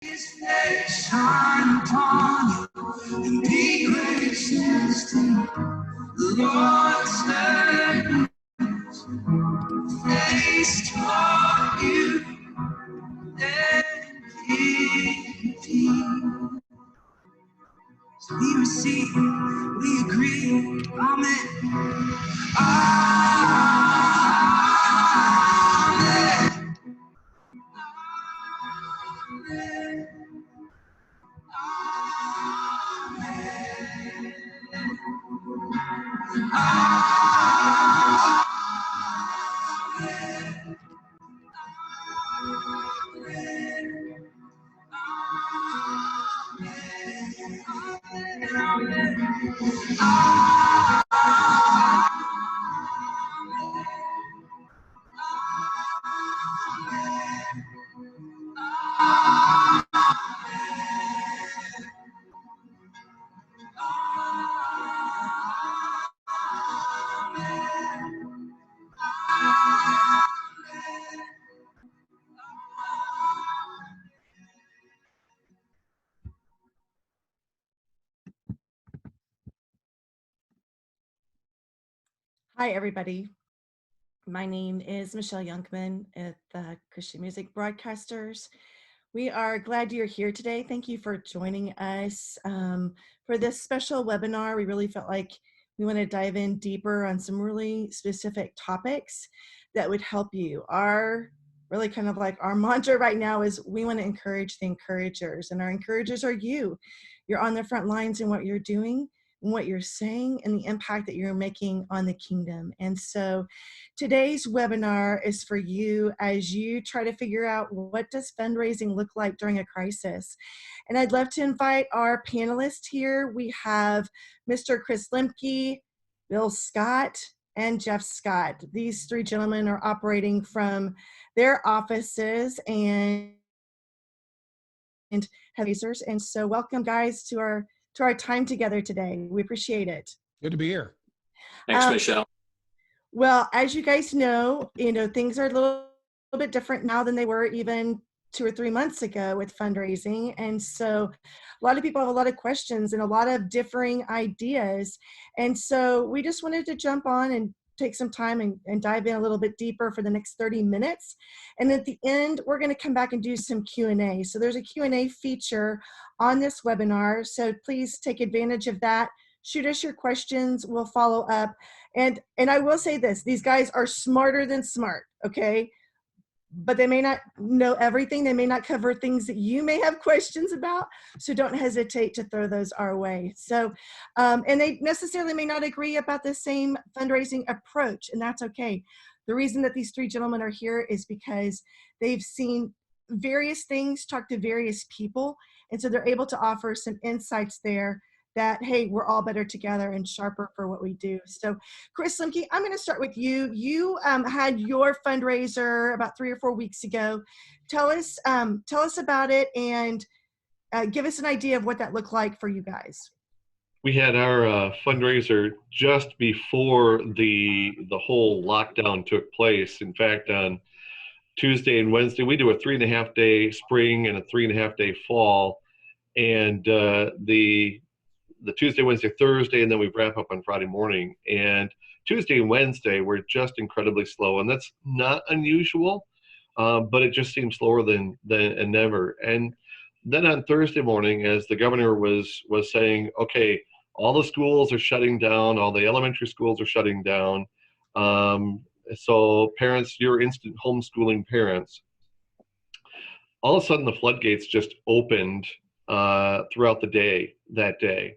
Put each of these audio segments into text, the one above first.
His face shine upon you and be gracious to you. The Lord stand face toward you and give you. So we receive, we agree, amen. Amen. Amen. Hi, everybody. My name is Michelle Youngman at the Christian Music Broadcasters. We are glad you're here today. Thank you for joining us for this special webinar. We really felt like we want to dive in deeper on some really specific topics that would help you. Our really kind of like our mantra right now is we want to encourage the encouragers, and our encouragers are you. You're on the front lines in what you're doing, and what you're saying, and the impact that you're making on the kingdom. And so today's webinar is for you as you try to figure out, what does fundraising look like during a crisis? And I'd love to invite our panelists here. We have Mr. Chris Lemke, Bill Scott, and Jeff Scott. These three gentlemen are operating from their offices and have users. And so welcome, guys, to our time together today. We appreciate it. Good to be here. Thanks, Michelle. Well, as you guys know, things are a little bit different now than they were even 2 or 3 months ago with fundraising. And so a lot of people have a lot of questions and a lot of differing ideas. And so we just wanted to jump on and take some time and dive in a little bit deeper for the next 30 minutes. And at the end, we're going to come back and do some Q&A. So there's a Q&A feature on this webinar. So please take advantage of that. Shoot us your questions. We'll follow up. And I will say this, these guys are smarter than smart, okay? But they may not know everything. They may not cover things that you may have questions about. So don't hesitate to throw those our way. So, and they necessarily may not agree about the same fundraising approach, and that's okay. The reason that these three gentlemen are here is because they've seen various things, talked to various people, and so they're able to offer some insights there that, hey, we're all better together and sharper for what we do. So Chris Lemke, I'm going to start with you. You had your fundraiser about 3 or 4 weeks ago. Tell us about it and give us an idea of what that looked like for you guys. We had our fundraiser just before the whole lockdown took place. In fact, on Tuesday and Wednesday, we do a 3.5-day spring and a 3.5-day fall. And the Tuesday, Wednesday, Thursday, and then we wrap up on Friday morning. And Tuesday and Wednesday were just incredibly slow, and that's not unusual, but it just seemed slower than ever. And then on Thursday morning, as the governor was saying, okay, all the schools are shutting down, all the elementary schools are shutting down, so parents, you're instant homeschooling parents. All of a sudden, the floodgates just opened throughout the day that day.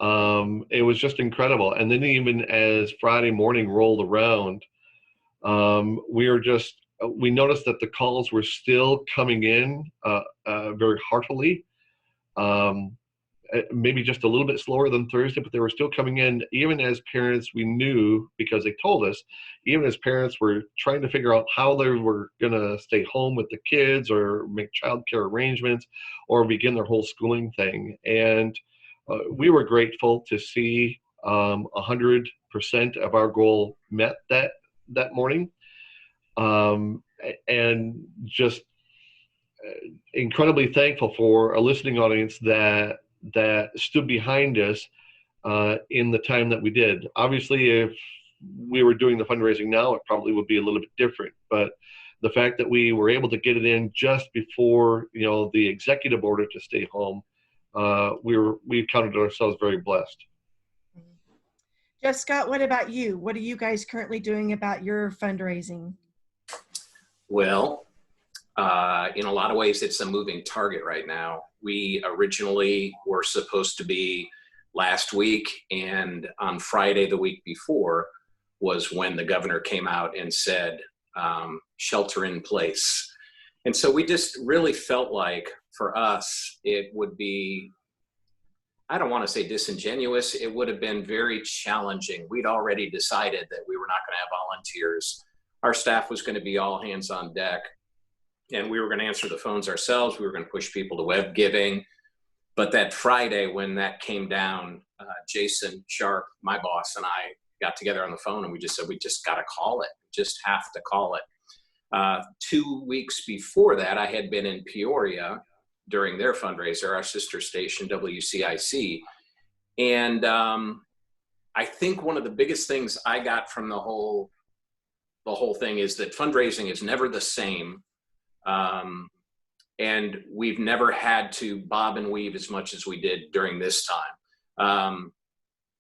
It was just incredible. And then even as Friday morning rolled around, we noticed that the calls were still coming in very heartily. Maybe just a little bit slower than Thursday, but they were still coming in. Even as parents, we knew, because they told us, even as parents were trying to figure out how they were going to stay home with the kids or make childcare arrangements or begin their whole schooling thing. And we were grateful to see 100% of our goal met that morning. And just incredibly thankful for a listening audience that stood behind us in the time that we did. Obviously, if we were doing the fundraising now, it probably would be a little bit different. But the fact that we were able to get it in just before, the executive order to stay home, we counted ourselves very blessed. Jeff Scott, what about you? What are you guys currently doing about your fundraising? Well, in a lot of ways, it's a moving target right now. We originally were supposed to be last week, and on Friday the week before was when the governor came out and said, shelter in place. And so we just really felt like for us, it would be, I don't want to say disingenuous, it would have been very challenging. We'd already decided that we were not going to have volunteers. Our staff was going to be all hands on deck, and we were going to answer the phones ourselves. We were going to push people to web giving. But that Friday when that came down, Jason Sharp, my boss, and I got together on the phone, and we just said, we just got to call it. Just have to call it. 2 weeks before that, I had been in Peoria during their fundraiser, our sister station, WCIC. And I think one of the biggest things I got from the whole thing is that fundraising is never the same. And we've never had to bob and weave as much as we did during this time.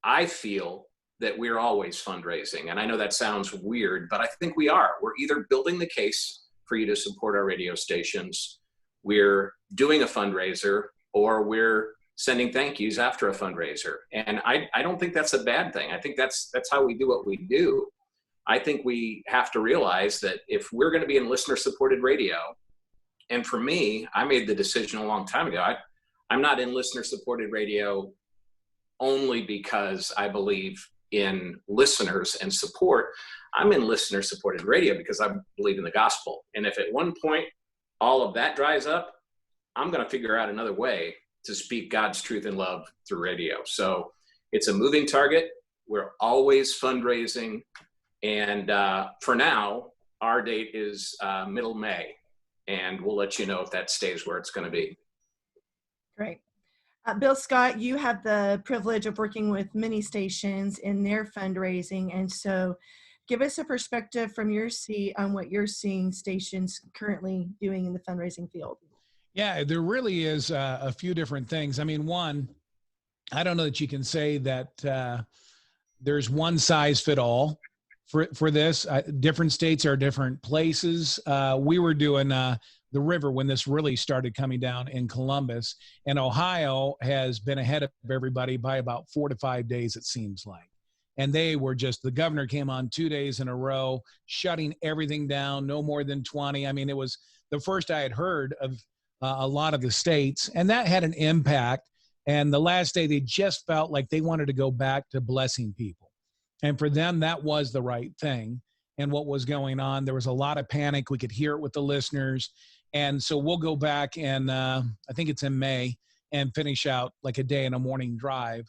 I feel that we're always fundraising. And I know that sounds weird, but I think we are. We're either building the case for you to support our radio stations, we're doing a fundraiser, or we're sending thank yous after a fundraiser. And I don't think that's a bad thing. I think that's how we do what we do. I think we have to realize that if we're going to be in listener-supported radio, and for me, I made the decision a long time ago, I'm not in listener-supported radio only because I believe in listeners and support. I'm in listener-supported radio because I believe in the gospel. And if at one point all of that dries up, I'm going to figure out another way to speak God's truth and love through radio. So it's a moving target. We're always fundraising. And for now, our date is middle May. And we'll let you know if that stays where it's going to be. Great. Bill Scott, you have the privilege of working with many stations in their fundraising. And so give us a perspective from your seat on what you're seeing stations currently doing in the fundraising field. Yeah, there really is a few different things. I mean, one, I don't know that you can say that there's one size fit all for this. Different states are different places. We were doing the river when this really started coming down in Columbus, and Ohio has been ahead of everybody by about 4 to 5 days, it seems like. And they were just, the governor came on 2 days in a row, shutting everything down, no more than 20. I mean, it was the first I had heard of a lot of the states, and that had an impact. And the last day, they just felt like they wanted to go back to blessing people. And for them, that was the right thing. And what was going on, there was a lot of panic. We could hear it with the listeners. And so we'll go back and I think it's in May and finish out like a day and a morning drive.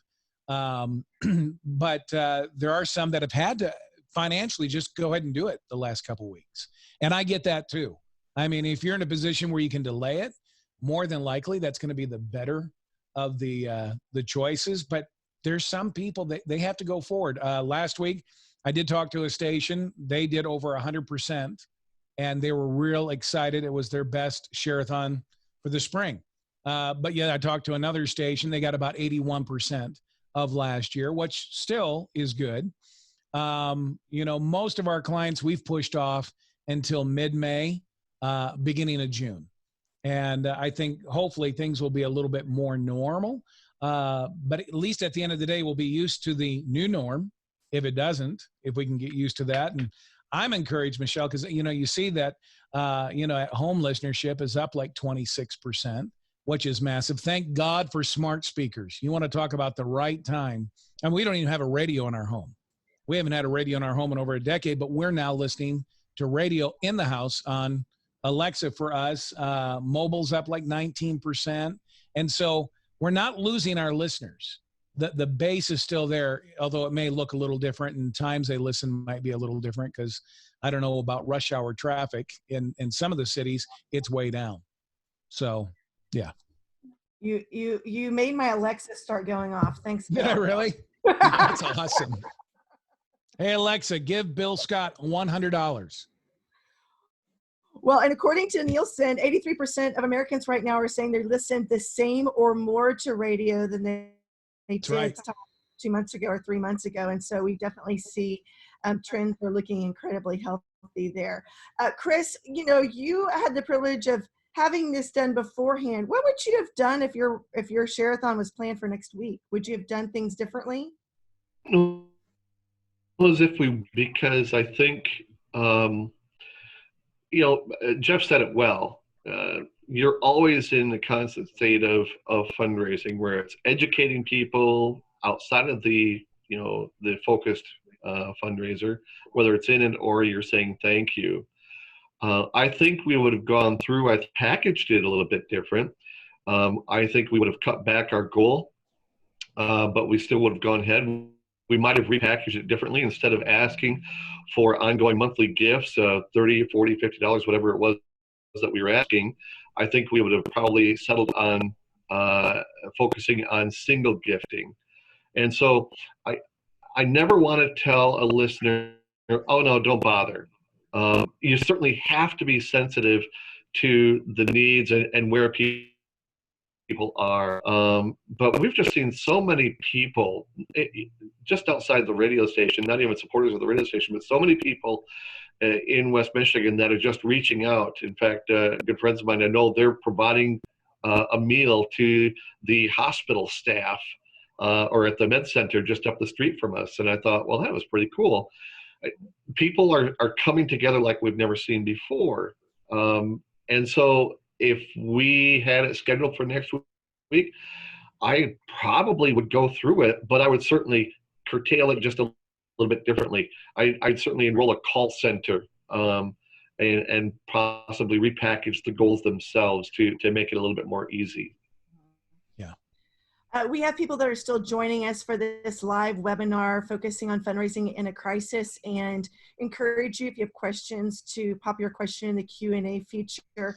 But there are some that have had to financially just go ahead and do it the last couple of weeks. And I get that too. I mean, if you're in a position where you can delay it, more than likely that's going to be the better of the choices. But there's some people that they have to go forward. Last week, I did talk to a station. They did over 100%, and they were real excited. It was their best share-a-thon for the spring. But yet I talked to another station. They got about 81% of last year, which still is good. You know, most of our clients we've pushed off until mid-May, beginning of June. And I think hopefully things will be a little bit more normal. But at least at the end of the day, we'll be used to the new norm. If it doesn't, if we can get used to that. And I'm encouraged, Michelle, because, you know, you see that, at home listenership is up like 26%, which is massive. Thank God for smart speakers. You want to talk about the right time. And we don't even have a radio in our home. We haven't had a radio in our home in over a decade, but we're now listening to radio in the house on Alexa for us. Mobile's up like 19%. And so we're not losing our listeners. The base is still there, although it may look a little different, and times they listen might be a little different because I don't know about rush hour traffic. In some of the cities, it's way down. So, yeah. You made my Alexa start going off. Thanks, Bill. Did I really? That's awesome. Hey, Alexa, give Bill Scott $100. Well, and according to Nielsen, 83% of Americans right now are saying they listen the same or more to radio than they did right. 2 months ago or 3 months ago. And so we definitely see trends are looking incredibly healthy there. Chris, you know, you had the privilege of having this done beforehand. What would you have done if your share-a-thon was planned for next week? Would you have done things differently? No, as if we, because I think, you know, Jeff said it well. You're always in the constant state of fundraising, where it's educating people outside of the, you know, the focused fundraiser, whether it's in it or you're saying thank you. I think we would have gone through, I packaged it a little bit different. I think we would have cut back our goal, but we still would have gone ahead. We might have repackaged it differently. Instead of asking for ongoing monthly gifts, $30, $40, $50, whatever it was that we were asking, I think we would have probably settled on focusing on single gifting. And so I never want to tell a listener, oh no, don't bother. You certainly have to be sensitive to the needs and where people are. But we've just seen so many people just outside the radio station, not even supporters of the radio station, but so many people in West Michigan that are just reaching out. In fact, good friends of mine, I know they're providing a meal to the hospital staff or at the med center just up the street from us. And I thought, well, that was pretty cool. People are coming together like we've never seen before. And so if we had it scheduled for next week, I probably would go through it, but I would certainly curtail it just a little bit differently. I'd certainly enroll a call center and possibly repackage the goals themselves to make it a little bit more easy. Yeah. We have people that are still joining us for this live webinar focusing on fundraising in a crisis, and encourage you, if you have questions, to pop your question in the Q&A feature.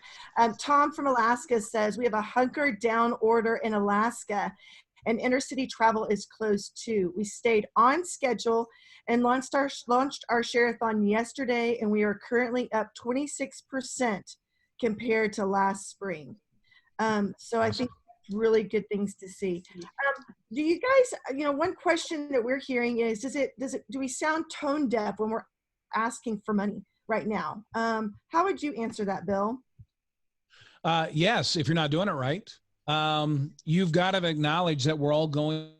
Tom from Alaska says, we have a hunkered down order in Alaska and intercity travel is closed too. We stayed on schedule and launched our share-a-thon yesterday, and we are currently up 26% compared to last spring. So I think really good things to see. Do you guys, you know, one question that we're hearing is, do we sound tone deaf when we're asking for money right now? How would you answer that, Bill? Yes, if you're not doing it right. You've got to acknowledge that we're all going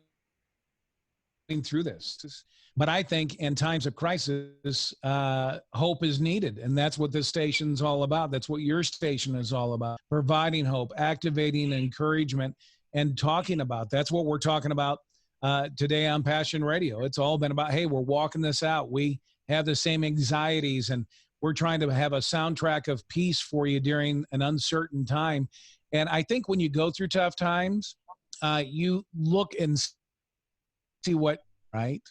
through this. But I think in times of crisis, hope is needed. And that's what this station's all about. That's what your station is all about. Providing hope, activating encouragement, and talking about. That's what we're talking about today on Passion Radio. It's all been about, hey, we're walking this out. We have the same anxieties, and we're trying to have a soundtrack of peace for you during an uncertain time. And I think when you go through tough times, you look and see what, right?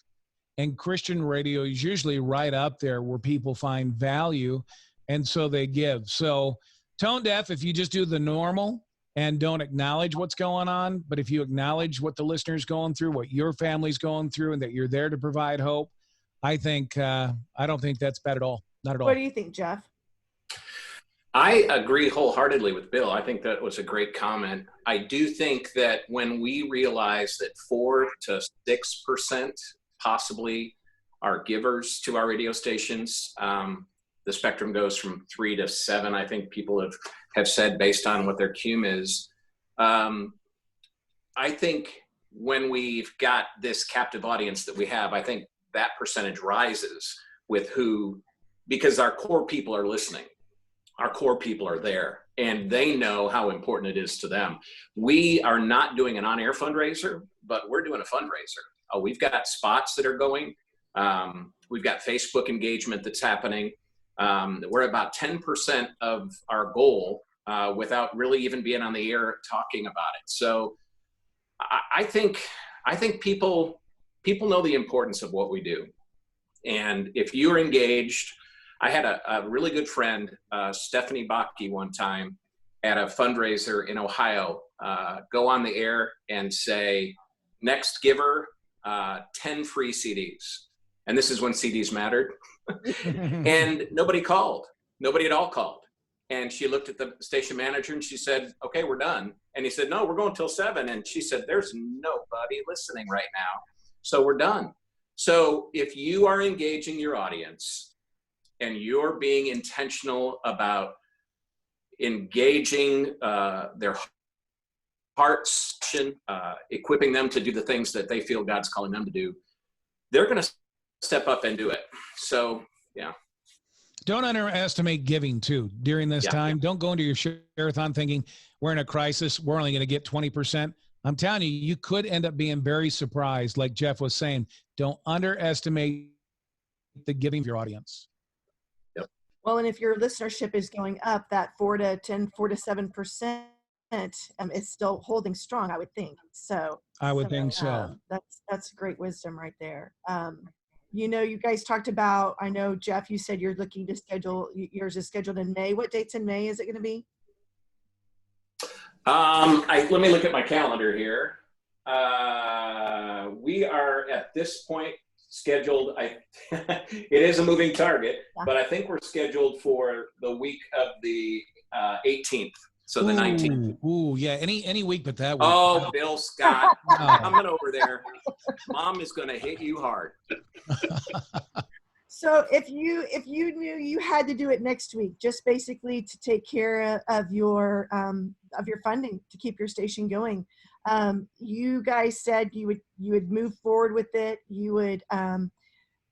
And Christian radio is usually right up there where people find value, and so they give. So tone deaf if you just do the normal and don't acknowledge what's going on. But if you acknowledge what the listener's going through, what your family's going through, and that you're there to provide hope, I think I don't think that's bad at all. Not at all. What do you think, Jeff? I agree wholeheartedly with Bill. I think that was a great comment. I do think that when we realize that 4 to 6% possibly are givers to our radio stations, the spectrum goes from 3 to 7, I think people have said, based on what their cum is. I think when we've got this captive audience that we have, I think that percentage rises with because our core people are listening. Our core people are there, and they know how important it is to them. We are not doing an on-air fundraiser, but we're doing a fundraiser. We've got spots that are going. We've got Facebook engagement that's happening. We're about 10% of our goal without really even being on the air talking about it. So I think people know the importance of what we do. And if you're engaged, I had a really good friend, Stephanie Baki, one time, at a fundraiser in Ohio, go on the air and say, next giver, 10 free CDs. And this is when CDs mattered. And nobody called. Nobody at all called. And she looked at the station manager and she said, okay, we're done. And he said, no, we're going till 7. And she said, there's nobody listening right now. So we're done. So if you are engaging your audience and you're being intentional about engaging their hearts, equipping them to do the things that they feel God's calling them to do, they're going to step up and do it. So, yeah. Don't underestimate giving too during this time. Don't go into your share-a-thon thinking we're in a crisis, we're only going to get 20%. I'm telling you, you could end up being very surprised. Like Jeff was saying, don't underestimate the giving of your audience. Yep. Well, and if your listenership is going up, that 4 to 7% is still holding strong, I would think. So I would think so. That's great wisdom right there. You know, you guys talked about, I know, Jeff, you said you're looking to schedule, yours is scheduled in May. What dates in May is it going to be? Let me look at my calendar here. We are at this point scheduled, it is a moving target, but I think we're scheduled for the week of the 18th. So the 19th. Ooh, yeah. Any week but that week. Oh, Bill Scott, coming over there. Mom is going to hit you hard. So if you knew you had to do it next week, just basically to take care of your funding to keep your station going, you guys said you would move forward with it. You would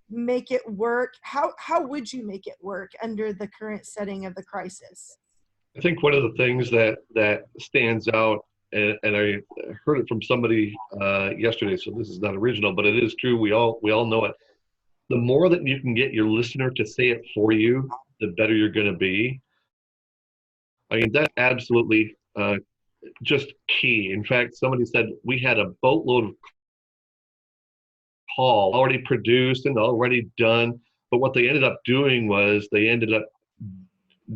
make it work. How would you make it work under the current setting of the crisis? I think one of the things that stands out, and I heard it from somebody yesterday, so this is not original, but it is true. We all know it. The more that you can get your listener to say it for you, the better you're going to be. I mean, that's absolutely just key. In fact, somebody said we had a boatload of call already produced and already done, but what they ended up doing was they ended up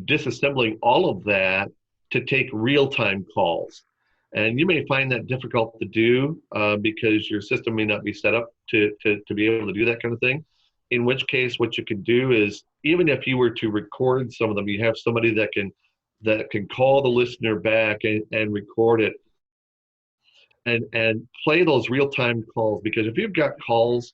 disassembling all of that to take real-time calls. And you may find that difficult to do because your system may not be set up to be able to do that kind of thing. In which case, what you can do is, even if you were to record some of them, you have somebody that can call the listener back and record it and play those real-time calls. Because if you've got calls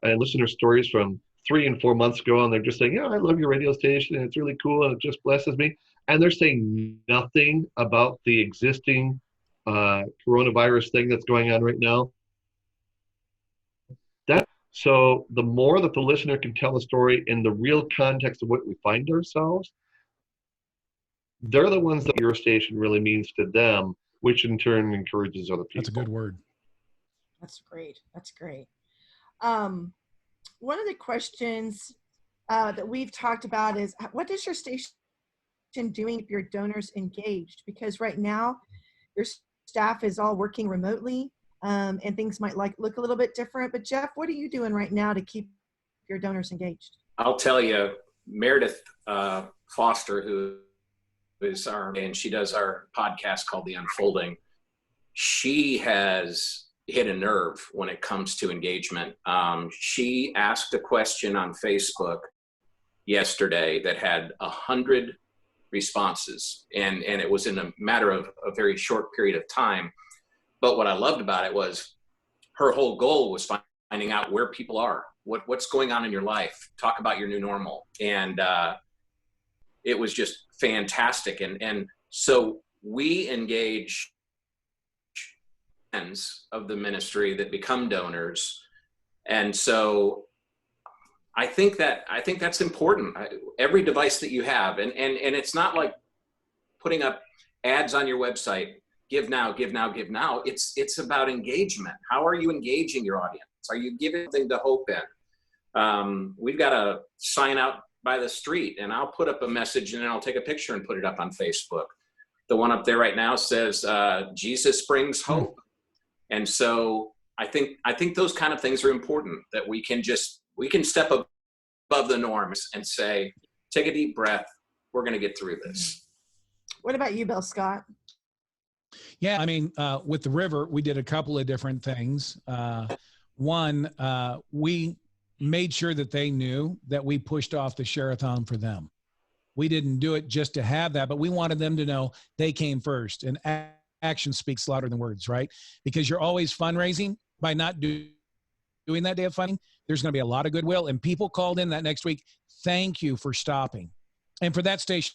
and listener stories from 3 and 4 months ago, and they're just saying, yeah, I love your radio station, and it's really cool, and it just blesses me. And they're saying nothing about the existing coronavirus thing that's going on right now. So the more that the listener can tell the story in the real context of what we find ourselves, they're the ones that your station really means to them, which in turn encourages other people. That's a good word. That's great. That's great. One of the questions that we've talked about is, what is your station doing if your donors engaged? Because right now your staff is all working remotely, and things might look a little bit different. But Jeff, what are you doing right now to keep your donors engaged? I'll tell you, Meredith Foster, who is and she does our podcast called The Unfolding. She has hit a nerve when it comes to engagement. She asked a question on Facebook yesterday that had 100 responses, and it was in a matter of a very short period of time. But what I loved about it was her whole goal was finding out where people are, what's going on in your life, talk about your new normal. And it was just fantastic. And so we engage friends of the ministry that become donors. And so I think that's important. Every device that you have, and it's not like putting up ads on your website, give now, give now, give now. It's about engagement. How are you engaging your audience? Are you giving something to hope in? We've got a sign out by the street, and I'll put up a message and then I'll take a picture and put it up on Facebook. The one up there right now says, Jesus brings hope. And so I think those kind of things are important, that we can step above the norms and say, take a deep breath. We're going to get through this. What about you, Bill Scott? Yeah, I mean, with the river, we did a couple of different things. One, we made sure that they knew that we pushed off the share-a-thon for them. We didn't do it just to have that, but we wanted them to know they came first. And action speaks louder than words, right? Because you're always fundraising by not doing that day of funding. There's going to be a lot of goodwill. And people called in that next week, thank you for stopping. And for that station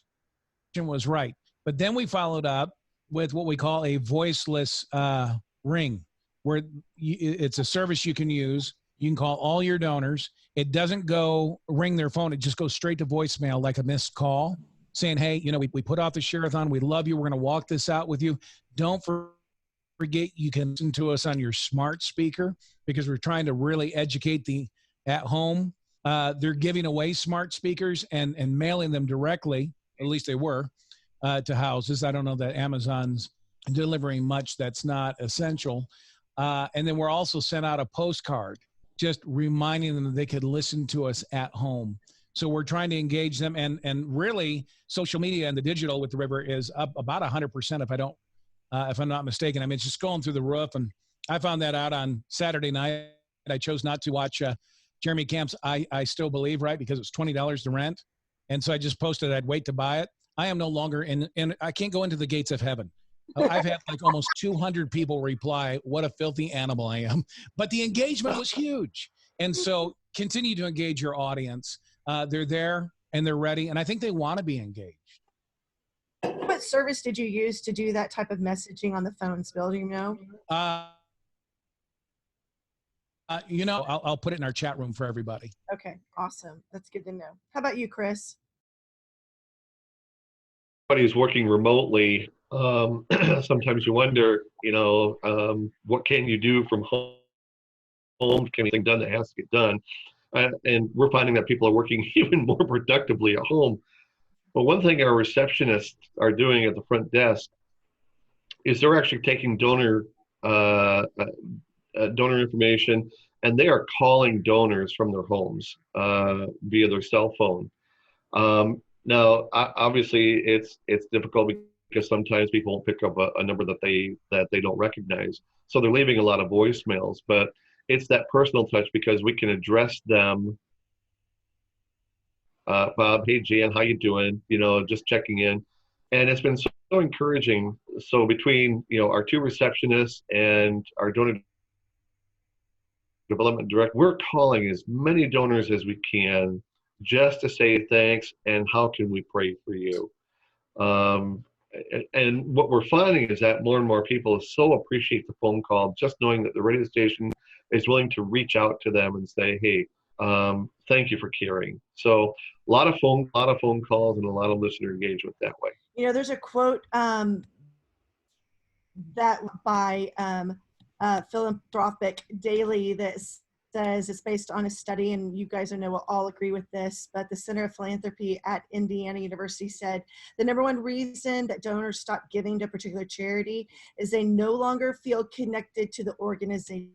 was right. But then we followed up with what we call a voiceless ring, where it's a service you can use. You can call all your donors. It doesn't go ring their phone. It just goes straight to voicemail like a missed call saying, hey, you know, we put off the share-a-thon. We love you. We're going to walk this out with you. Don't forget you can listen to us on your smart speaker, because we're trying to really educate the at home. They're giving away smart speakers and mailing them directly, at least they were, to houses. I don't know that Amazon's delivering much that's not essential. And then we're also sent out a postcard just reminding them that they could listen to us at home. So we're trying to engage them, and really social media and the digital with the river is up about 100% if I'm not mistaken. I mean, it's just going through the roof. And I found that out on Saturday night. I chose not to watch Jeremy Camp's I Still Believe, right? Because it's $20 to rent. And so I just posted I'd wait to buy it. I am no longer I can't go into the gates of heaven. I've had like almost 200 people reply, what a filthy animal I am. But the engagement was huge. And so continue to engage your audience. They're there and they're ready. And I think they want to be engaged. What service did you use to do that type of messaging on the phones, Bill? Do you know? You know, I'll put it in our chat room for everybody. Okay, awesome. That's good to know. How about you, Chris? Everybody's working remotely. Sometimes you wonder, you know, what can you do from home? Can anything done that has to get done? And we're finding that people are working even more productively at home. But one thing our receptionists are doing at the front desk is they're actually taking donor information, and they are calling donors from their homes via their cell phone. Now, obviously, it's difficult because sometimes people won't pick up a number that they don't recognize, so they're leaving a lot of voicemails. But it's that personal touch, because we can address them. Bob, hey Jan, how you doing? You know, just checking in, and it's been so encouraging. So between, you know, our two receptionists and our donor development director, we're calling as many donors as we can just to say thanks and how can we pray for you. And what we're finding is that more and more people so appreciate the phone call, just knowing that the radio station is willing to reach out to them and say, hey, thank you for caring. So a lot of phone calls and a lot of listener engagement that way. You know, there's a quote that by Philanthropic Daily that says it's based on a study, and you guys I know will all agree with this, but the Center of Philanthropy at Indiana University said the number one reason that donors stop giving to a particular charity is they no longer feel connected to the organization.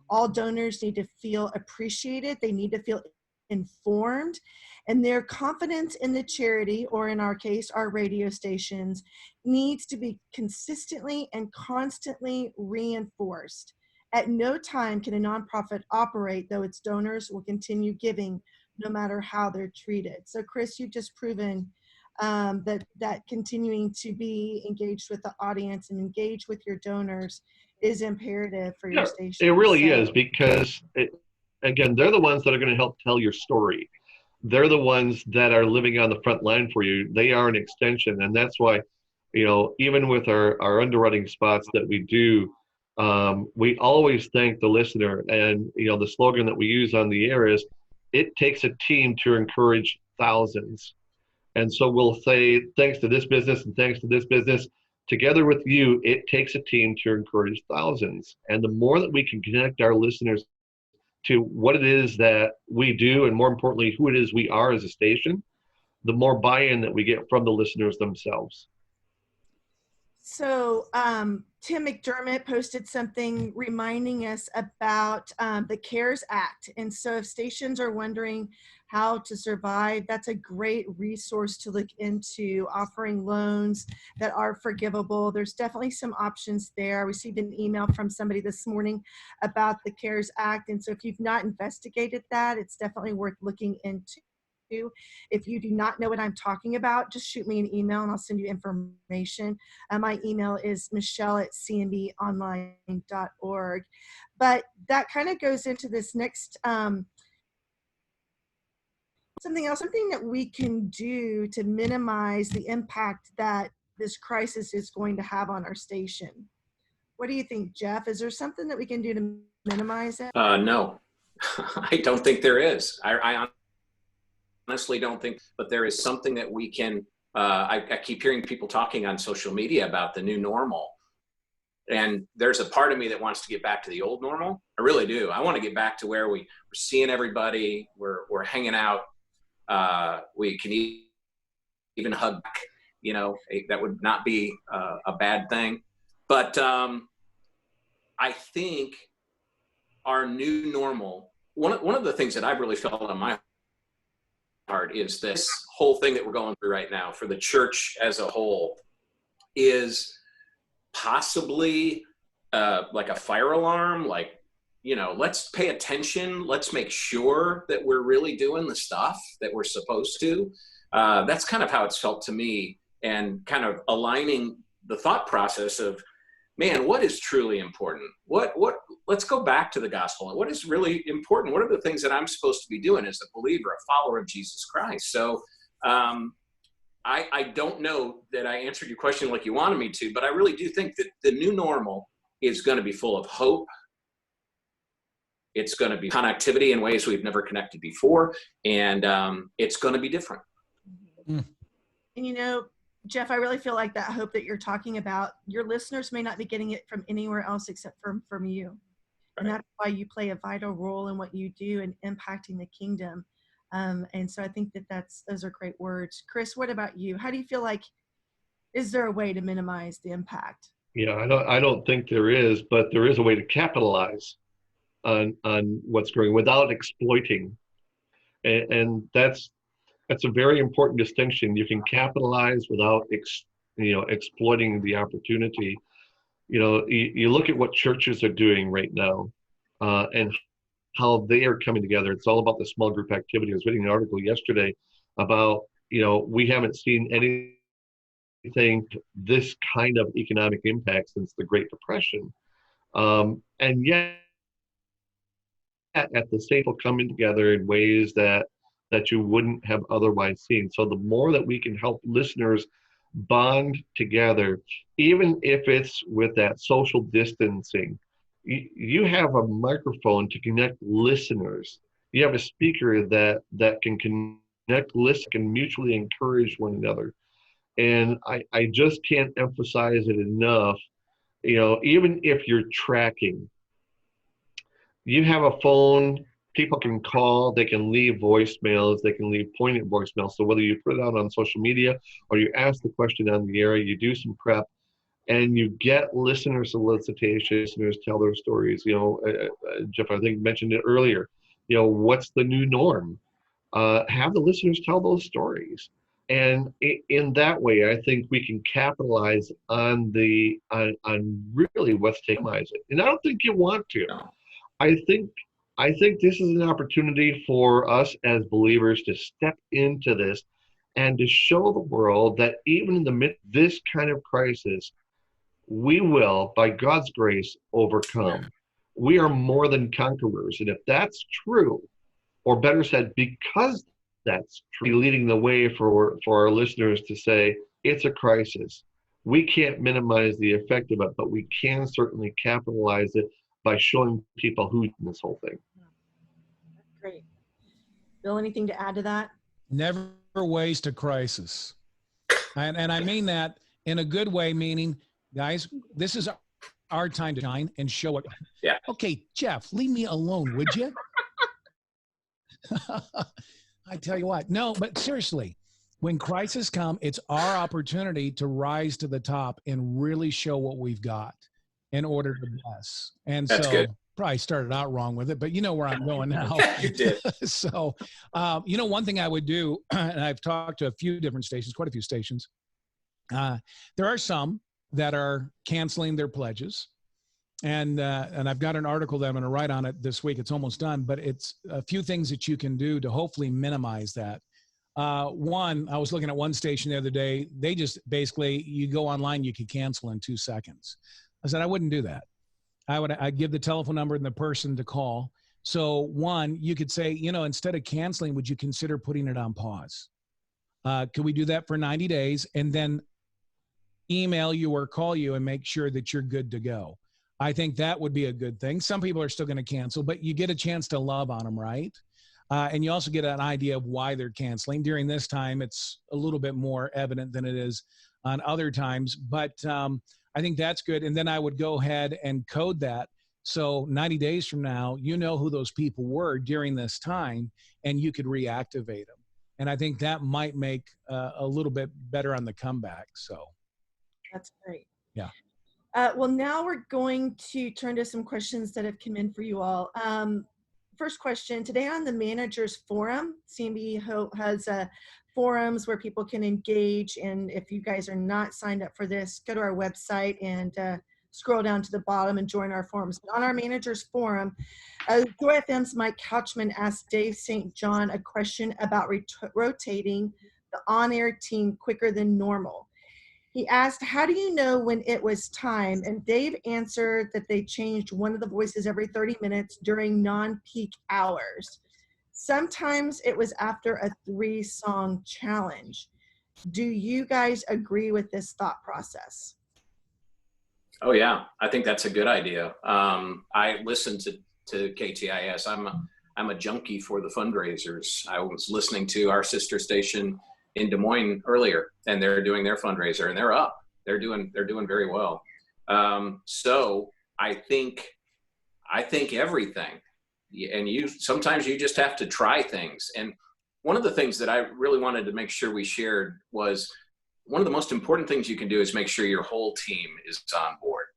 All donors need to feel appreciated. They need to feel informed, and their confidence in the charity, or in our case, our radio stations, needs to be consistently and constantly reinforced. At no time can a nonprofit operate, though its donors will continue giving no matter how they're treated. So Chris, you've just proven that continuing to be engaged with the audience and engage with your donors is imperative for your station. It really is, because again, they're the ones that are going to help tell your story. They're the ones that are living on the front line for you. They are an extension. And that's why, you know, even with our underwriting spots that we do, we always thank the listener. And, you know, the slogan that we use on the air is, it takes a team to encourage thousands. And so we'll say, thanks to this business and thanks to this business, together with you, it takes a team to encourage thousands. And the more that we can connect our listeners to what it is that we do, and more importantly, who it is we are as a station, the more buy-in that we get from the listeners themselves. So Tim McDermott posted something reminding us about the CARES Act. And so if stations are wondering how to survive, that's a great resource to look into, offering loans that are forgivable. There's definitely some options there. I received an email from somebody this morning about the CARES Act. And so if you've not investigated that, it's definitely worth looking into. If you do not know what I'm talking about, just shoot me an email and I'll send you information. My email is michelle@cmbonline.org. But that kind of goes into this next something else, something that we can do to minimize the impact that this crisis is going to have on our station. What do you think, Jeff? Is there something that we can do to minimize it? No, I don't think there is. I honestly don't think, but there is something that we can, I keep hearing people talking on social media about the new normal. And there's a part of me that wants to get back to the old normal. I really do. I want to get back to where we're seeing everybody, we're hanging out. We can even hug, you know, that would not be a bad thing. But I think our new normal, one of the things that I've really felt on my heart is this whole thing that we're going through right now for the church as a whole is possibly like a fire alarm, like, you know, let's pay attention. Let's make sure that we're really doing the stuff that we're supposed to. That's kind of how it's felt to me, and kind of aligning the thought process of, man, what is truly important? Let's go back to the gospel. What is really important? What are the things that I'm supposed to be doing as a believer, a follower of Jesus Christ? So I don't know that I answered your question like you wanted me to, but I really do think that the new normal is going to be full of hope. It's going to be connectivity in ways we've never connected before, and it's going to be different. And you know, Jeff, I really feel like that hope that you're talking about, your listeners may not be getting it from anywhere else except from you. Right. And that's why you play a vital role in what you do in impacting the kingdom. And so I think those are great words. Chris, what about you? How do you feel like, is there a way to minimize the impact? Yeah, I don't think there is, but there is a way to capitalize on what's going without exploiting. And that's a very important distinction. You can capitalize without exploiting the opportunity. You know, you look at what churches are doing right now, and how they are coming together. It's all about the small group activity. I was reading an article yesterday about, you know, we haven't seen anything this kind of economic impact since the Great Depression. And yet at the same time coming together in ways that you wouldn't have otherwise seen. So the more that we can help listeners bond together, even if it's with that social distancing, you have a microphone to connect listeners. You have a speaker that can connect listeners, can mutually encourage one another. And I just can't emphasize it enough. You know, even if you're tracking, you have a phone, people can call, they can leave voicemails, they can leave poignant voicemails. So whether you put it out on social media or you ask the question on the air, you do some prep, and you get listener solicitation, listeners tell their stories. You know, Jeff, I think mentioned it earlier, you know, what's the new norm? Have the listeners tell those stories. And in that way, I think we can capitalize on really what's taking it. And I don't think you want to. I think this is an opportunity for us as believers to step into this and to show the world that even in the midst of this kind of crisis, we will, by God's grace, overcome. We are more than conquerors. And if that's true, or better said, because that's true, leading the way for our listeners to say, it's a crisis. We can't minimize the effect of it, but we can certainly capitalize it by showing people who's in this whole thing. Great. Bill, anything to add to that? Never waste a crisis. And I mean that in a good way, meaning, guys, this is our time to shine and show it. Yeah. Okay, Jeff, leave me alone, would you? I tell you what. No, but seriously, when crises come, it's our opportunity to rise to the top and really show what we've got in order to bless. And That's so good. probably started out wrong with it, but you know where I'm going now. You did. So, one thing I would do, and I've talked to a few different stations, quite a few stations. There are some that are canceling their pledges. And I've got an article that I'm going to write on it this week. It's almost done, but it's a few things that you can do to hopefully minimize that. One, I was looking at one station the other day. They just basically, you go online, you could cancel in 2 seconds. I said, I wouldn't do that. I'd give the telephone number and the person to call. So one, you could say, instead of canceling, would you consider putting it on pause? Could we do that for 90 days and then email you or call you and make sure that you're good to go? I think that would be a good thing. Some people are still going to cancel, but you get a chance to love on them, right? And you also get an idea of why they're canceling. During this time, it's a little bit more evident than it is on other times, but I think that's good. And then I would go ahead and code that. So 90 days from now, you know who those people were during this time, and you could reactivate them. And I think that might make a little bit better on the comeback. So that's great. Yeah. Well, now we're going to turn to some questions that have come in for you all. First question, today on the Managers Forum, CMB has forums where people can engage. And if you guys are not signed up for this, go to our website and scroll down to the bottom and join our forums. But on our Managers Forum, Joy FM's Mike Couchman asked Dave St. John a question about rotating the on-air team quicker than normal. He asked, how do you know when it was time? And Dave answered that they changed one of the voices every 30 minutes during non-peak hours. Sometimes it was after a 3-song challenge. Do you guys agree with this thought process? Oh yeah, I think that's a good idea. I listen to KTIS. I'm a junkie for the fundraisers. I was listening to our sister station in Des Moines earlier, and they're doing their fundraiser, and they're up. They're doing very well. So I think everything, and sometimes you just have to try things. And one of the things that I really wanted to make sure we shared was one of the most important things you can do is make sure your whole team is on board.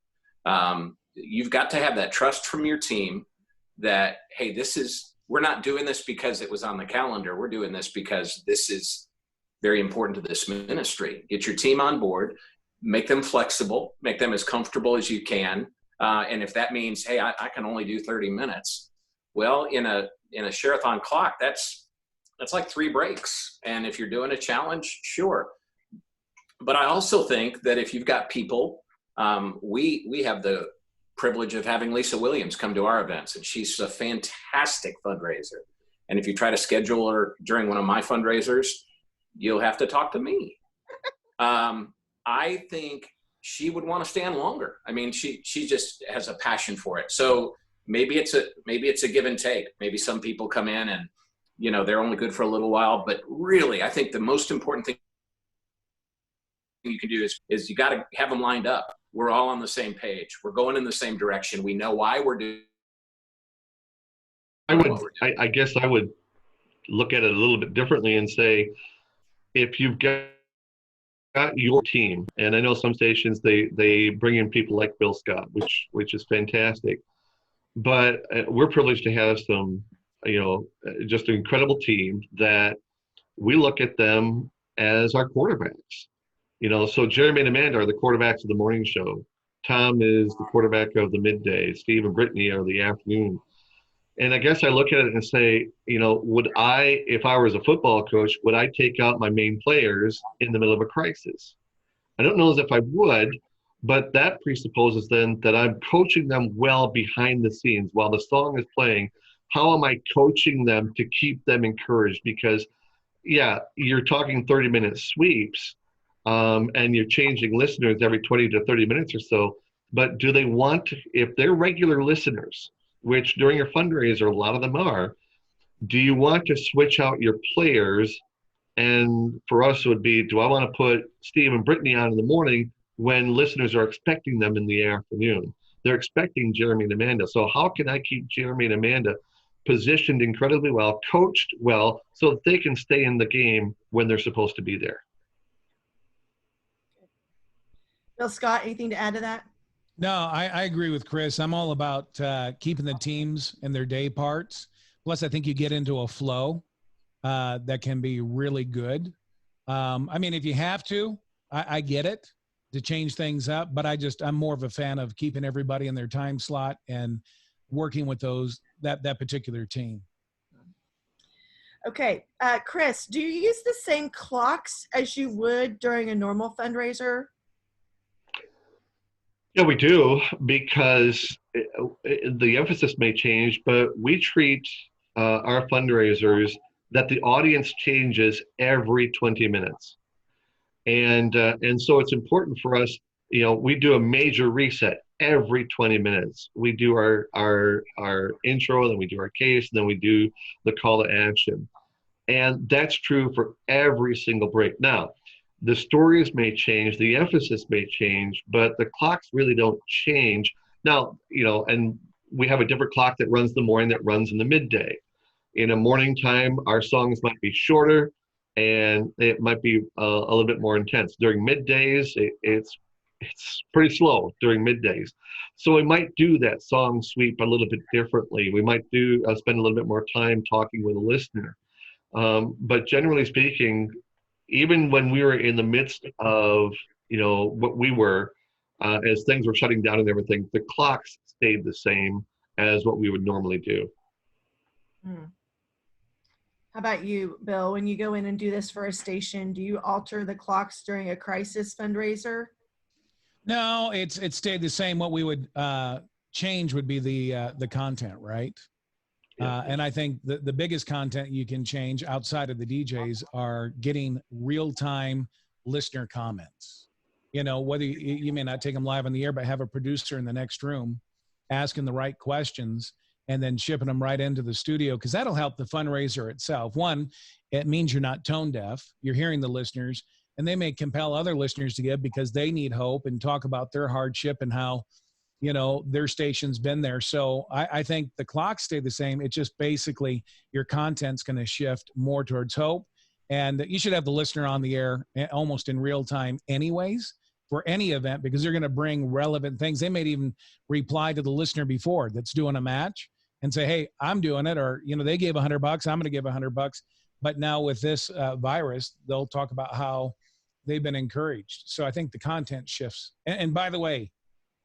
You've got to have that trust from your team that, hey, we're not doing this because it was on the calendar. We're doing this because this is very important to this ministry. Get your team on board, make them flexible, make them as comfortable as you can. And if that means, hey, I can only do 30 minutes. Well, in a Share-a-thon clock, that's like 3 breaks. And if you're doing a challenge, sure. But I also think that if you've got people, we have the privilege of having Lisa Williams come to our events, and she's a fantastic fundraiser. And if you try to schedule her during one of my fundraisers, you'll have to talk to me. I think she would want to stay on longer. I mean, she just has a passion for it. So maybe it's a give and take. Maybe some people come in and, they're only good for a little while, but really, I think the most important thing you can do is you got to have them lined up. We're all on the same page. We're going in the same direction. We know why we're doing. I guess I would look at it a little bit differently and say, if you've got your team, and I know some stations, they bring in people like Bill Scott, which is fantastic, but we're privileged to have some, just an incredible team that we look at them as our quarterbacks. So Jeremy and Amanda are the quarterbacks of the morning show. Tom is the quarterback of the midday. Steve and Brittany are the afternoon. And I guess I look at it and say, if I was a football coach, would I take out my main players in the middle of a crisis? I don't know as if I would, but that presupposes then that I'm coaching them well behind the scenes while the song is playing. How am I coaching them to keep them encouraged? Because, yeah, you're talking 30-minute sweeps, and you're changing listeners every 20 to 30 minutes or so. But do they want, if they're regular listeners, which during your fundraiser, a lot of them are, do you want to switch out your players? And for us, it would be, do I want to put Steve and Brittany on in the morning when listeners are expecting them in the afternoon? They're expecting Jeremy and Amanda. So how can I keep Jeremy and Amanda positioned incredibly well, coached well, so that they can stay in the game when they're supposed to be there. Bill Scott, anything to add to that? No, I agree with Chris. I'm all about keeping the teams in their day parts. Plus, I think you get into a flow that can be really good. I mean, if you have to, I get it to change things up, but I'm more of a fan of keeping everybody in their time slot and working with that particular team. Okay, Chris, do you use the same clocks as you would during a normal fundraiser? Yeah, we do, because the emphasis may change, but we treat our fundraisers that the audience changes every 20 minutes. And so it's important for us, we do a major reset every 20 minutes. We do our intro, then we do our case, and then we do the call to action. And that's true for every single break. Now, the stories may change, the emphasis may change, but the clocks really don't change. Now, and we have a different clock that runs the morning, that runs in the midday. In a morning time, our songs might be shorter and it might be a little bit more intense. During middays, it's pretty slow during middays. So we might do that song sweep a little bit differently. We might spend a little bit more time talking with a listener. But generally speaking, even when we were in the midst of, what we were, as things were shutting down and everything, the clocks stayed the same as what we would normally do. Hmm. How about you, Bill? When you go in and do this for a station, do you alter the clocks during a crisis fundraiser? No, it stayed the same. What we would change would be the content, right? And I think the biggest content you can change outside of the DJs are getting real-time listener comments. Whether you may not take them live on the air, but have a producer in the next room asking the right questions and then shipping them right into the studio, because that'll help the fundraiser itself. One, it means you're not tone deaf. You're hearing the listeners, and they may compel other listeners to give because they need hope and talk about their hardship and how their station's been there. So I think the clocks stay the same. It's just basically your content's going to shift more towards hope. And you should have the listener on the air almost in real time anyways for any event, because they're going to bring relevant things. They may even reply to the listener before that's doing a match and say, hey, I'm doing it. Or, they gave $100, I'm going to give $100. But now with this virus, they'll talk about how they've been encouraged. So I think the content shifts. And by the way,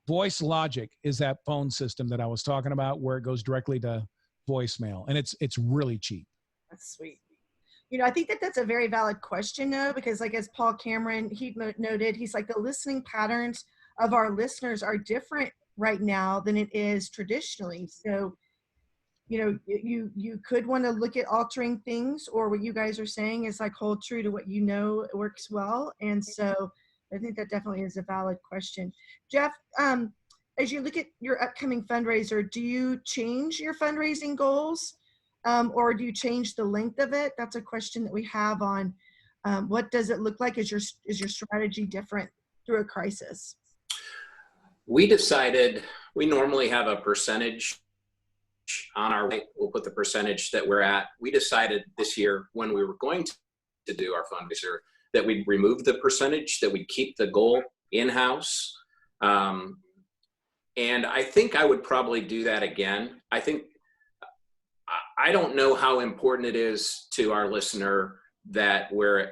Voice Logic is that phone system that I was talking about where it goes directly to voicemail, and it's really cheap. That's sweet. I think that's a very valid question, though, because like as Paul Cameron, he noted, he's like, the listening patterns of our listeners are different right now than it is traditionally. So, you could want to look at altering things, or what you guys are saying is like hold true to what works well. And so I think that definitely is a valid question. Jeff, as you look at your upcoming fundraiser, do you change your fundraising goals, or do you change the length of it? That's a question that we have on what does it look like? Is your strategy different through a crisis? We decided we normally have a percentage on our right. We'll put the percentage that we're at. We decided this year when we were going to do our fundraiser that we'd remove the percentage, that we'd keep the goal in-house. And I think I would probably do that again. I don't know how important it is to our listener that we're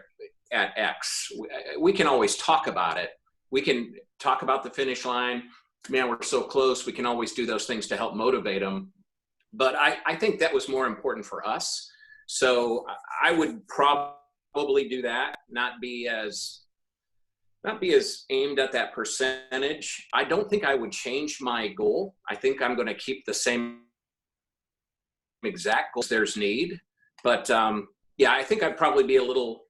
at X. We can always talk about it. We can talk about the finish line. Man, we're so close. We can always do those things to help motivate them. But I think that was more important for us. So I would probably do that, not be as aimed at that percentage. I don't think I would change my goal. I think I'm going to keep the same exact goals. There's need, but I think I'd probably be a little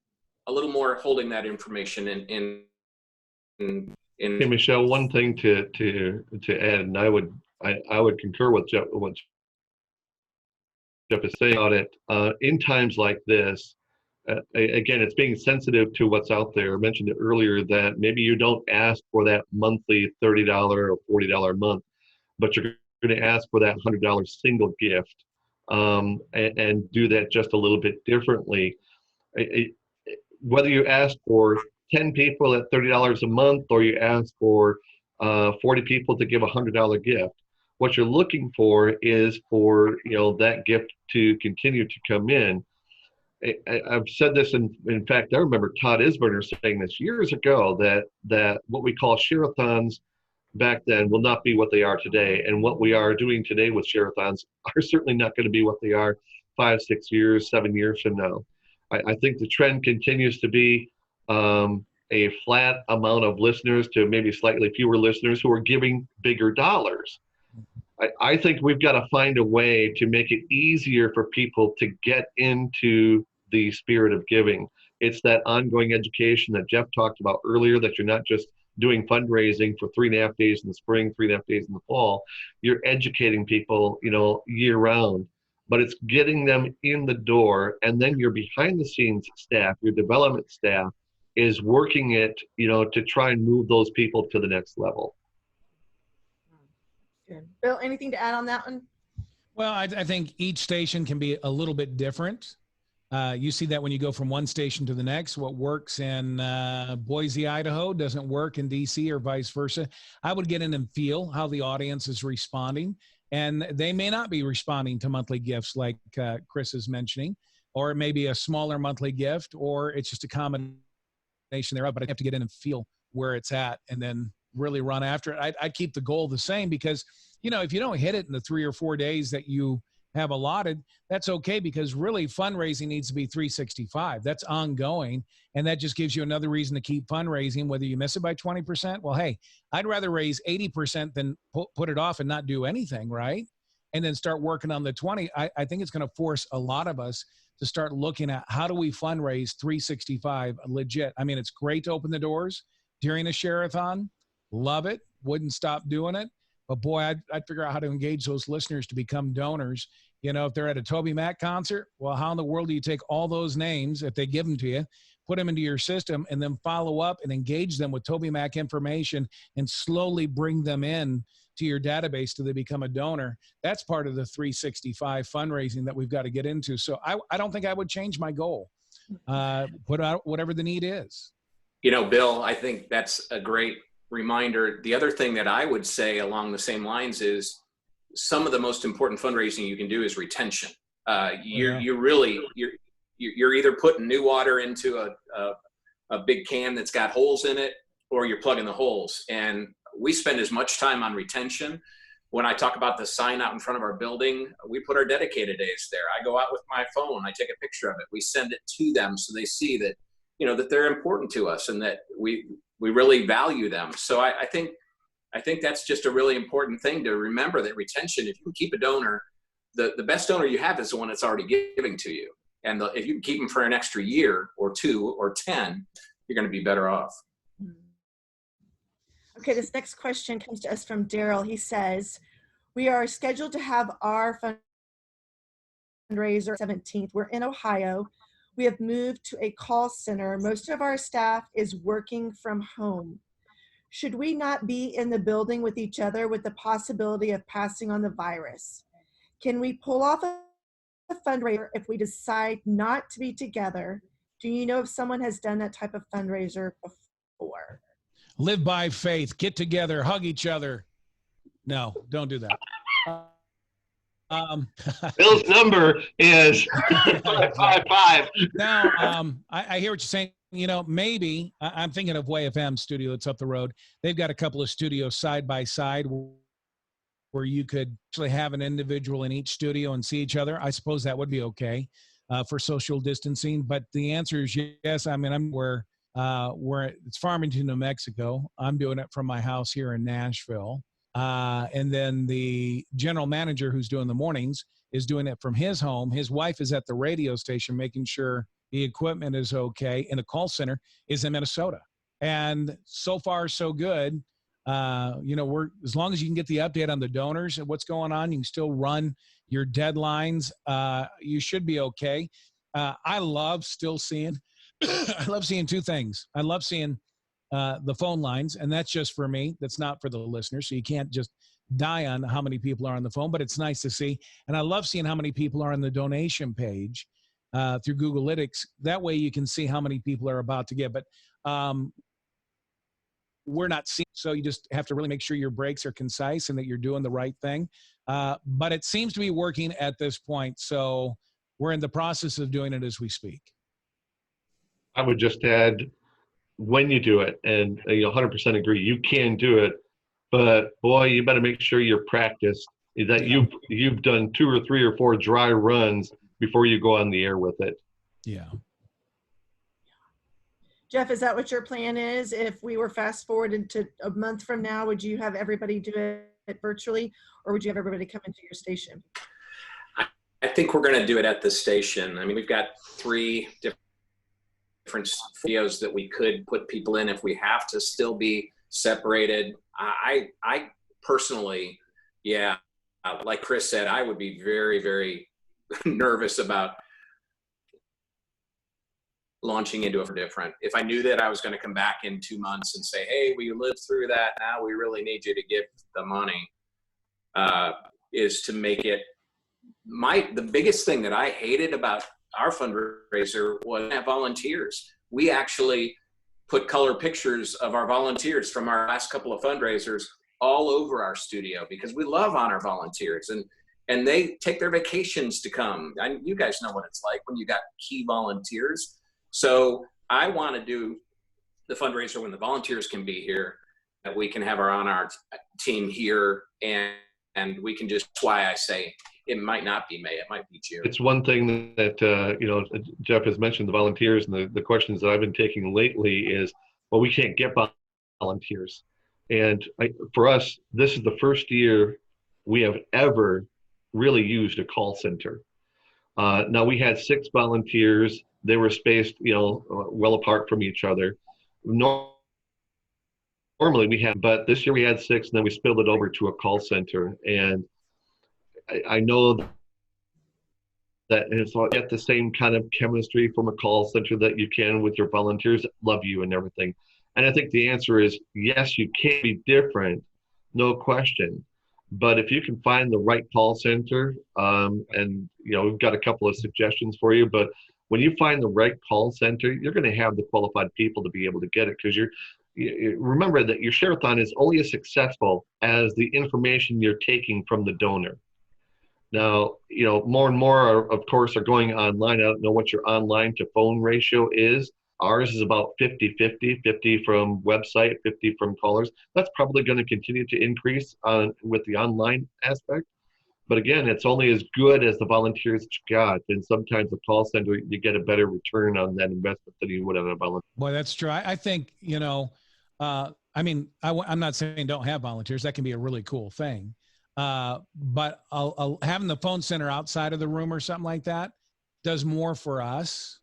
more holding that information in. Hey, Michelle, one thing to add, and I would concur with what Jeff is saying about it. In times like this, again, it's being sensitive to what's out there. I mentioned it earlier that maybe you don't ask for that monthly $30 or $40 a month, but you're going to ask for that $100 single gift and do that just a little bit differently. Whether you ask for 10 people at $30 a month, or you ask for 40 people to give a $100 gift, what you're looking for is for that gift to continue to come in. I've said this, in fact, I remember Todd Isberner saying this years ago, that what we call share-a-thons back then will not be what they are today. And what we are doing today with share-a-thons are certainly not going to be what they are 5, 6 years, 7 years from now. I think the trend continues to be a flat amount of listeners to maybe slightly fewer listeners who are giving bigger dollars. I think we've got to find a way to make it easier for people to get into the spirit of giving. It's that ongoing education that Jeff talked about earlier, that you're not just doing fundraising for 3.5 days in the spring, 3.5 days in the fall. You're educating people, year round, but it's getting them in the door. And then your behind the scenes staff, your development staff, is working it, to try and move those people to the next level. Good. Bill, anything to add on that one? Well, I think each station can be a little bit different. You see that when you go from one station to the next. What works in Boise, Idaho doesn't work in DC, or vice versa. I would get in and feel how the audience is responding. And they may not be responding to monthly gifts like Chris is mentioning, or it may be a smaller monthly gift, or it's just a combination thereof. But I have to get in and feel where it's at, and then really run after it. I'd keep the goal the same, because, if you don't hit it in the 3 or 4 days that you have allotted, that's okay, because really fundraising needs to be 365. That's ongoing. And that just gives you another reason to keep fundraising, whether you miss it by 20%. Well, hey, I'd rather raise 80% than put it off and not do anything, right? And then start working on the 20. I think it's going to force a lot of us to start looking at, how do we fundraise 365 legit? I mean, it's great to open the doors during a share-a-thon. Love it. Wouldn't stop doing it. But boy, I'd figure out how to engage those listeners to become donors. If they're at a Toby Mac concert, well, how in the world do you take all those names, if they give them to you, put them into your system, and then follow up and engage them with Toby Mac information, and slowly bring them in to your database till they become a donor? That's part of the 365 fundraising that we've got to get into. So I don't think I would change my goal. Put out whatever the need is. Bill, I think that's a great reminder. The other thing that I would say along the same lines is, some of the most important fundraising you can do is retention. You're either putting new water into a big can that's got holes in it, or you're plugging the holes. And we spend as much time on retention. When I talk about the sign out in front of our building, we put our dedicated days there. I go out with my phone, I take a picture of it, we send it to them so they see that, that they're important to us, and that we really value them. So I think that's just a really important thing to remember, that retention, if you can keep a donor, the best donor you have is the one that's already giving to you. And if you can keep them for an extra year or 2 or 10, you're going to be better off. Okay, this next question comes to us from Daryl. He says, we are scheduled to have our fundraiser 17th. We're in Ohio. We have moved to a call center. Most of our staff is working from home. Should we not be in the building with each other, with the possibility of passing on the virus? Can we pull off a fundraiser if we decide not to be together? Do you know if someone has done that type of fundraiser before? Live by faith. Get together. Hug each other. No, don't do that. Bill's number is 555. Now, I hear what you're saying. Maybe I'm thinking of Way FM studio that's up the road. They've got a couple of studios side by side where you could actually have an individual in each studio and see each other. I suppose that would be okay for social distancing. But the answer is yes. I mean, I'm where it's Farmington, New Mexico. I'm doing it from my house here in Nashville. And then the general manager who's doing the mornings is doing it from his home. His wife is at the radio station making sure the equipment is okay. And the call center is in Minnesota. And so far, so good. We're, as long as you can get the update on the donors and what's going on, you can still run your deadlines. You should be okay. I love seeing 2 things. I love seeing the phone lines, and that's just for me. That's not for the listeners. So you can't just die on how many people are on the phone, but it's nice to see. And I love seeing how many people are on the donation page through Google Analytics. That way you can see how many people are about to give. But we're not seeing, so you just have to really make sure your breaks are concise and that you're doing the right thing. But it seems to be working at this point. So we're in the process of doing it as we speak. I would just add, when you do it, and you 100% agree, you can do it, but boy, you better make sure you're practiced, that you've done 2 or 3 or 4 dry runs before you go on the air with it. Yeah. Jeff, is that what your plan is? If we were fast forwarded to a month from now, would you have everybody do it virtually, or would you have everybody come into your station? I think we're going to do it at the station. I mean, we've got 3 different videos that we could put people in if we have to still be separated. I personally, like Chris said, I would be very, very nervous about launching into it for different. If I knew that I was going to come back in 2 months and say, hey, we lived through that, now we really need you to give the money, is to make it the biggest thing that I hated about our fundraiser was have volunteers. We actually put color pictures of our volunteers from our last couple of fundraisers all over our studio because we love on our volunteers, and they take their vacations to come. You guys know what it's like when you got key volunteers. So I want to do the fundraiser when the volunteers can be here, that we can have our team here, and we can just, why I say it might not be May, it might be June. It's one thing that, Jeff has mentioned the volunteers, and the questions that I've been taking lately is, well, we can't get volunteers. And for us, this is the first year we have ever really used a call center. Now we had 6 volunteers. They were spaced, well apart from each other. Normally we have, but this year we had 6, and then we spilled it over to a call center. And I know that it's all get the same kind of chemistry from a call center that you can with your volunteers that love you and everything. And I think the answer is yes, you can be different, no question. But if you can find the right call center, and we've got a couple of suggestions for you, but when you find the right call center, you're going to have the qualified people to be able to get it, because you remember that your share-a-thon is only as successful as the information you're taking from the donor. Now, more and more, of course, are going online. I don't know what your online to phone ratio is. Ours is about 50-50, 50 from website, 50 from callers. That's probably going to continue to increase with the online aspect. But again, it's only as good as the volunteers that you got. And sometimes the call center, you get a better return on that investment than you would on a volunteer. Boy, that's true. I think, I'm not saying don't have volunteers. That can be a really cool thing. But having the phone center outside of the room or something like that does more for us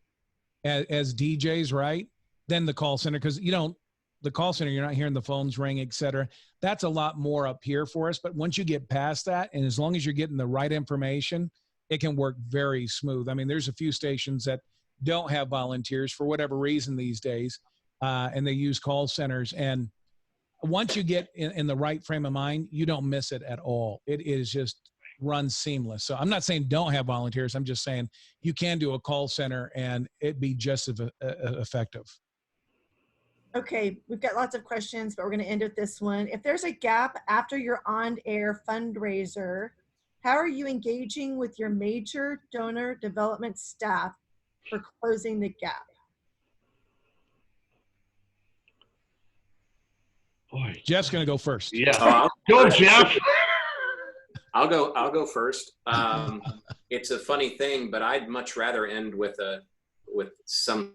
as DJs, right, than the call center. Because the call center, you're not hearing the phones ring, et cetera. That's a lot more up here for us. But once you get past that, and as long as you're getting the right information, it can work very smooth. I mean, there's a few stations that don't have volunteers for whatever reason these days, and they use call centers. And once you get in the right frame of mind, you don't miss it at all. It is just runs seamless. So I'm not saying don't have volunteers. I'm just saying you can do a call center and it be just as effective. Okay, we've got lots of questions, but we're going to end with this one. If there's a gap after your on-air fundraiser, how are you engaging with your major donor development staff for closing the gap? Boy, Jeff's going to go first. Yeah, go Jeff. I'll go first. It's a funny thing, but I'd much rather end with some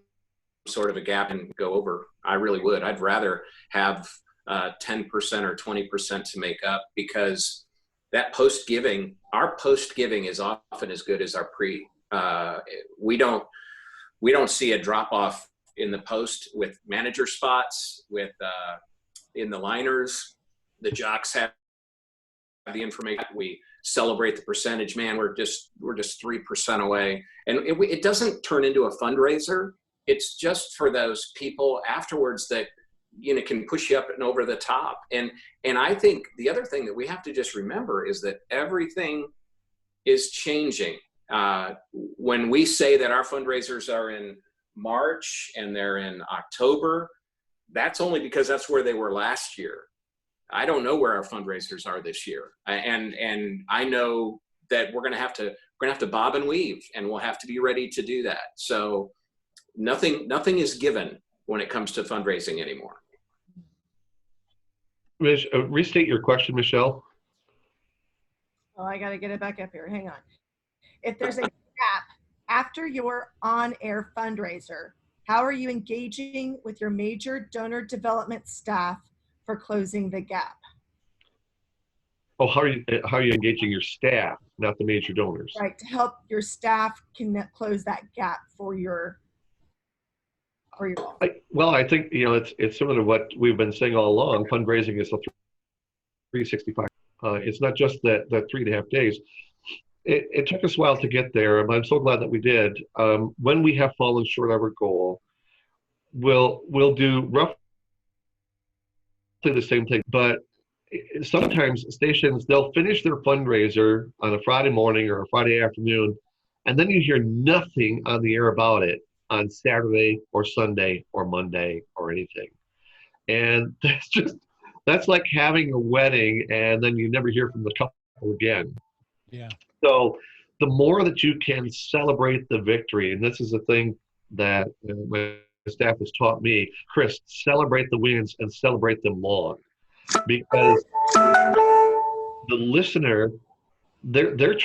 sort of a gap and go over. I really would. I'd rather have 10% or 20% to make up, because that post-giving, our post-giving is often as good as our pre. We don't see a drop-off in the post with manager spots, with in the liners. The jocks have the information. We celebrate the percentage. Man, we're just 3% away, and it doesn't turn into a fundraiser. It's just for those people afterwards that can push you up and over the top. And I think the other thing that we have to just remember is that everything is changing. When we say that our fundraisers are in March and they're in October, that's only because that's where they were last year. I don't know where our fundraisers are this year. And I know that we're going to have to bob and weave, and we'll have to be ready to do that. So nothing is given when it comes to fundraising anymore. Restate your question, Michelle. Oh, I got to get it back up here. Hang on. If there's a gap after your on-air fundraiser, how are you engaging with your major donor development staff for closing the gap? Oh, how are you engaging your staff, not the major donors? Right, to help your staff can close that gap for your. I think it's similar to what we've been saying all along. Fundraising is a 365. It's not just that 3.5 days. It took us a while to get there, and I'm so glad that we did. When we have fallen short of our goal, we'll do roughly the same thing. But sometimes stations, they'll finish their fundraiser on a Friday morning or a Friday afternoon, and then you hear nothing on the air about it on Saturday or Sunday or Monday or anything. And that's like having a wedding and then you never hear from the couple again. Yeah. So the more that you can celebrate the victory, and this is a thing that my staff has taught me, Chris, celebrate the wins and celebrate them long. Because the listener, they're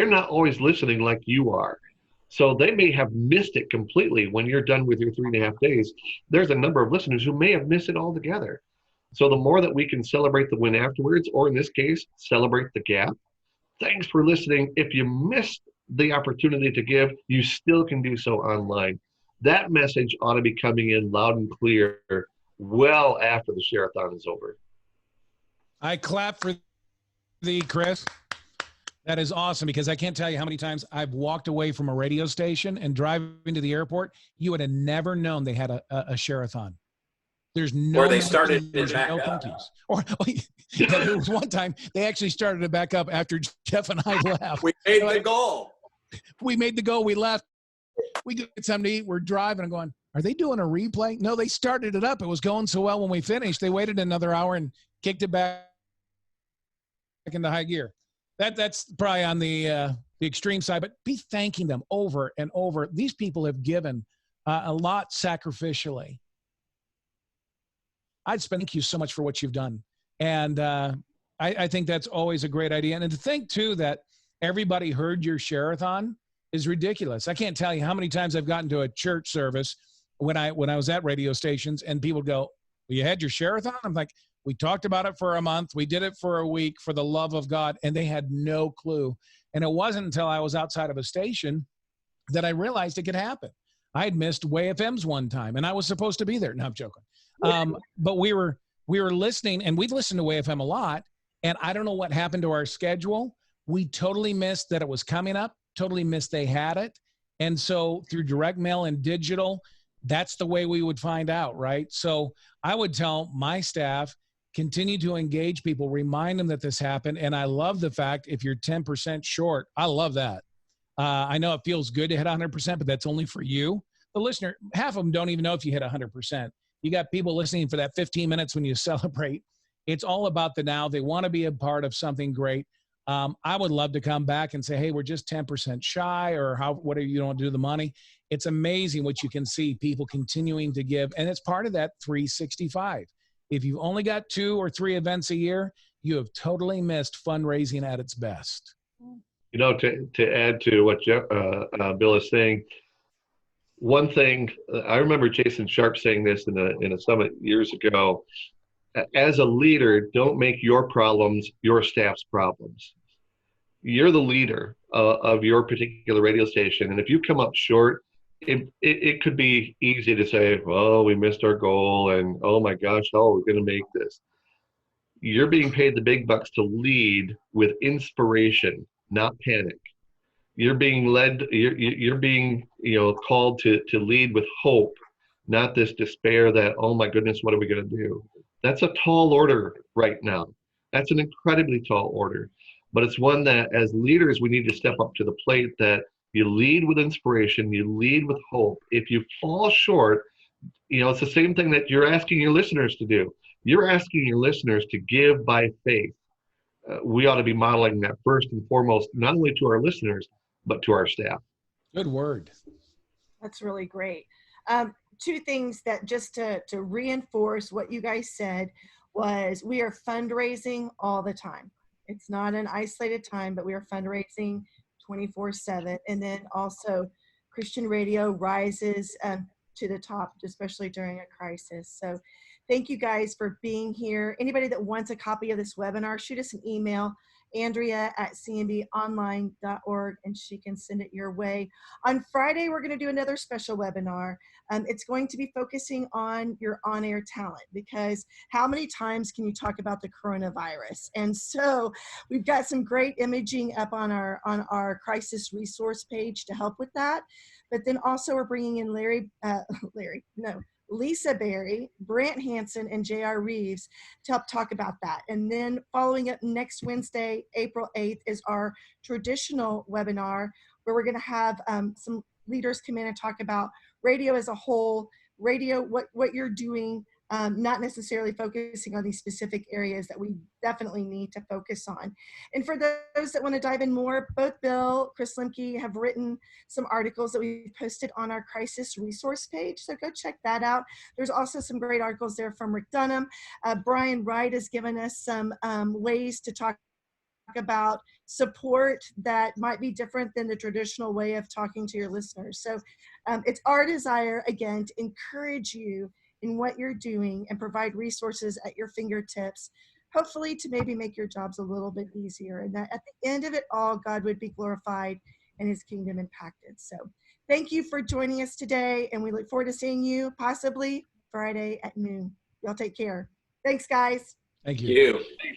not always listening like you are. So they may have missed it completely when you're done with your 3.5 days. There's a number of listeners who may have missed it altogether. So the more that we can celebrate the win afterwards, or in this case, celebrate the gap. Thanks for listening. If you missed the opportunity to give, you still can do so online. That message ought to be coming in loud and clear well after the share-a-thon is over. I clap for thee, Chris. That is awesome, because I can't tell you how many times I've walked away from a radio station and driving to the airport. You would have never known they had a share-a-thon. There's no. Or they started it back up. Or there was one time they actually started it back up after Jeff and I left. We made the goal. We made the goal. We left. We get something to eat. We're driving. I'm going, are they doing a replay? No, they started it up. It was going so well when we finished. They waited another hour and kicked it back into high gear. That's probably on the extreme side, but be thanking them over and over. These people have given a lot sacrificially. Thank you so much for what you've done. And I think that's always a great idea. And to think, too, that everybody heard your share-a-thon is ridiculous. I can't tell you how many times I've gotten to a church service when I was at radio stations and people go, well, you had your share-a-thon? I'm like, we talked about it for a month. We did it for a week for the love of God. And they had no clue. And it wasn't until I was outside of a station that I realized it could happen. I had missed Way FM's one time and I was supposed to be there. No, I'm joking. But we were listening, and we'd listened to Way FM a lot. And I don't know what happened to our schedule. We totally missed that it was coming up, totally missed they had it. And so through direct mail and digital, that's the way we would find out, right? So I would tell my staff, continue to engage people, remind them that this happened. And I love the fact if you're 10% short, I love that. I know it feels good to hit 100%, but that's only for you. The listener, half of them don't even know if you hit 100%. You got people listening for that 15 minutes when you celebrate. It's all about the now. They want to be a part of something great. I would love to come back and say, hey, we're just 10% shy, or what are you don't do the money? It's amazing what you can see, people continuing to give. And it's part of that 365. If you've only got 2 or 3 events a year, you have totally missed fundraising at its best. To add to what Bill is saying, one thing, I remember Jason Sharp saying this in a summit years ago, as a leader, don't make your problems your staff's problems. You're the leader of your particular radio station. And if you come up short, it could be easy to say, oh, we missed our goal, and oh my gosh, we're going to make this. You're being paid the big bucks to lead with inspiration, not panic. You're being led, you're being called to lead with hope, not this despair that, oh my goodness, what are we going to do? That's a tall order right now. That's an incredibly tall order. But it's one that as leaders, we need to step up to the plate, that you lead with inspiration, you lead with hope. If you fall short, it's the same thing that you're asking your listeners to do. You're asking your listeners to give by faith. We ought to be modeling that first and foremost, not only to our listeners, but to our staff. Good word. That's really great. Two things that just to reinforce what you guys said was we are fundraising all the time. It's not an isolated time, but we are fundraising 24/7. And then also Christian radio rises to the top, especially during a crisis. So thank you guys for being here. Anybody that wants a copy of this webinar, shoot us an email, Andrea@cmbonline.org, and she can send it your way. On Friday, we're going to do another special webinar. It's going to be focusing on your on-air talent, because how many times can you talk about the coronavirus? And so we've got some great imaging up on our crisis resource page to help with that. But then also we're bringing in Lisa Berry, Brant Hansen, and J.R. Reeves to help talk about that. And then following up next Wednesday, April 8th, is our traditional webinar where we're going to have some leaders come in and talk about radio as a whole, radio, what you're doing, not necessarily focusing on these specific areas that we definitely need to focus on. And for those that want to dive in more, both Bill, Chris Lemke have written some articles that we posted on our crisis resource page. So go check that out. There's also some great articles there from Rick Dunham. Brian Wright has given us some ways to talk about support that might be different than the traditional way of talking to your listeners. So it's our desire, again, to encourage you in what you're doing and provide resources at your fingertips, hopefully to maybe make your jobs a little bit easier, and that at the end of it all, God would be glorified and his kingdom impacted. So thank you for joining us today, and we look forward to seeing you possibly Friday at noon. Y'all take care. Thanks, guys. Thank you. Thank you.